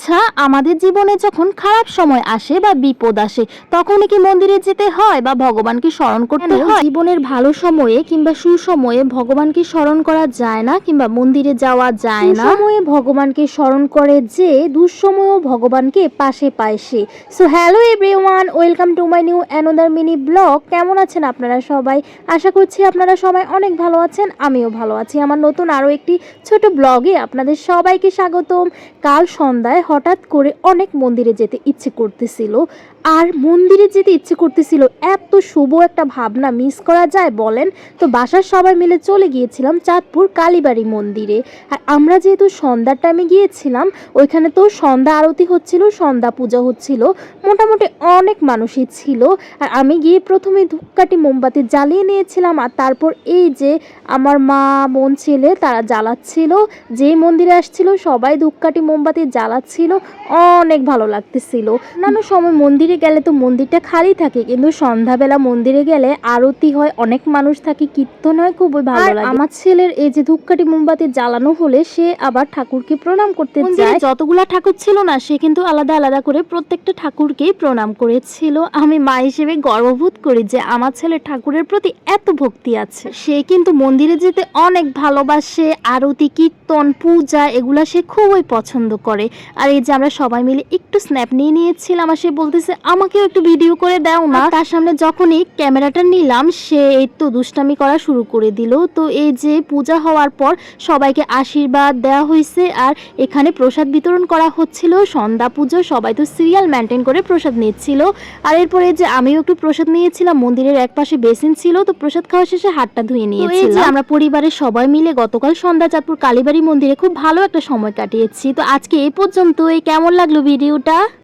আচ্ছা, আমাদের জীবনে যখন খারাপ সময় আসে বা বিপদ আসে তখনই কি মন্দিরে যেতে হয় বা ভগবানকে স্মরণ করতে হয়? জীবনের ভালো সময়ে কিংবা সুসময়ে ভগবানকে স্মরণ করা যায় না কিংবা মন্দিরে যাওয়া যায় না। সময়ে ভগবানকে স্মরণ করে যে দুঃসময়েও ভগবানকে পাশে পায় সে। So hello everyone, welcome to my new another mini blog. কেমন আছেন আপনারা সবাই? আশা করছি আপনারা সবাই অনেক ভালো আছেন, আমিও ভালো আছি। আমার নতুন আরও একটি ছোট ব্লগে আপনাদের সবাইকে স্বাগতম। কাল সন্ধ্যায় হঠাৎ করে অনেক মন্দিরে যেতে ইচ্ছে করতেছিল, আর মন্দিরে যেতে ইচ্ছে করতেছিল, এত শুভ একটা ভাবনা মিস করা যায় বলেন? তো বাসার সবাই মিলে চলে গিয়েছিলাম চাঁদপুর কালীবাড়ি মন্দিরে। আর আমরা যেহেতু সন্ধ্যার টাইমে গিয়েছিলাম, ওইখানে তো সন্ধ্যা আরতি হচ্ছিল, সন্ধ্যা পূজা হচ্ছিল, মোটামুটি অনেক মানুষই ছিল। আর আমি গিয়ে প্রথমে ধূপকাঠি মোমবাতি জ্বালিয়ে নিয়েছিলাম, আর তারপর এই যে আমার মা বোন ছেলে তারা জ্বালাচ্ছিল, যেই মন্দিরে আসছিল সবাই ধূপকাঠি মোমবাতি জ্বালাচ্ছিল, অনেক ভালো লাগতেছিল। অন্যান্য সময় মন্দিরে গেলে তো মন্দিরটা খালি থাকে, কিন্তু সন্ধ্যাবেলা মন্দিরে গেলে আরতি হয়, অনেক মানুষ থাকে, কীর্তন হয়, খুবই ভালো লাগে। আমার ছেলের এই যে ধূপকাঠি মোমবাতি জ্বালানো হলে সে আবার ঠাকুরকে প্রণাম করতে যায়। যতগুলা ঠাকুর ছিল না, সে কিন্তু আলাদা আলাদা করে প্রত্যেকটা ঠাকুরকেই প্রণাম করেছিল। আমি মা হিসেবে গর্ববোধ করি যে আমার ছেলের ঠাকুরের প্রতি এত ভক্তি আছে। সে কিন্তু মন্দিরে যেতে অনেক ভালোবাসে, আরতি, কীর্তন, পূজা এগুলা সে খুবই পছন্দ করে। আর এই যে আমরা সবাই মিলে একটু স্ন্যাপ নিয়ে নিয়েছিলাম, আর সে বলতেছে আমাকেও একটু ভিডিও করে দাও না। তার সামনে যখনই ক্যামেরাটা নিলাম, সে এই তো দুষ্টামি করা শুরু করে দিল। তো এই যে পূজা হওয়ার পর সবাইকে আশীর্বাদ দেওয়া হয়েছে, আর এখানে প্রসাদ বিতরণ করা হচ্ছিল। সন্ধ্যা পুজো, সবাই তো সিরিয়াল মেনটেন করে প্রসাদ নিচ্ছিল। আর এরপরে যে আমিও একটু প্রসাদ নিয়েছিলাম, মন্দিরের এক পাশে বেসিন ছিল, তো প্রসাদ খাওয়া শেষে হাতটা ধুয়ে নিয়েছিলাম। এই যে আমরা পরিবারের সবাই মিলে গতকাল সন্ধ্যা চাঁদপুর কালীবাড়ি মন্দিরে খুব ভালো একটা সময় কাটিয়েছি। তো আজকে এই পর্যন্তই। কেমন লাগলো ভিডিওটা?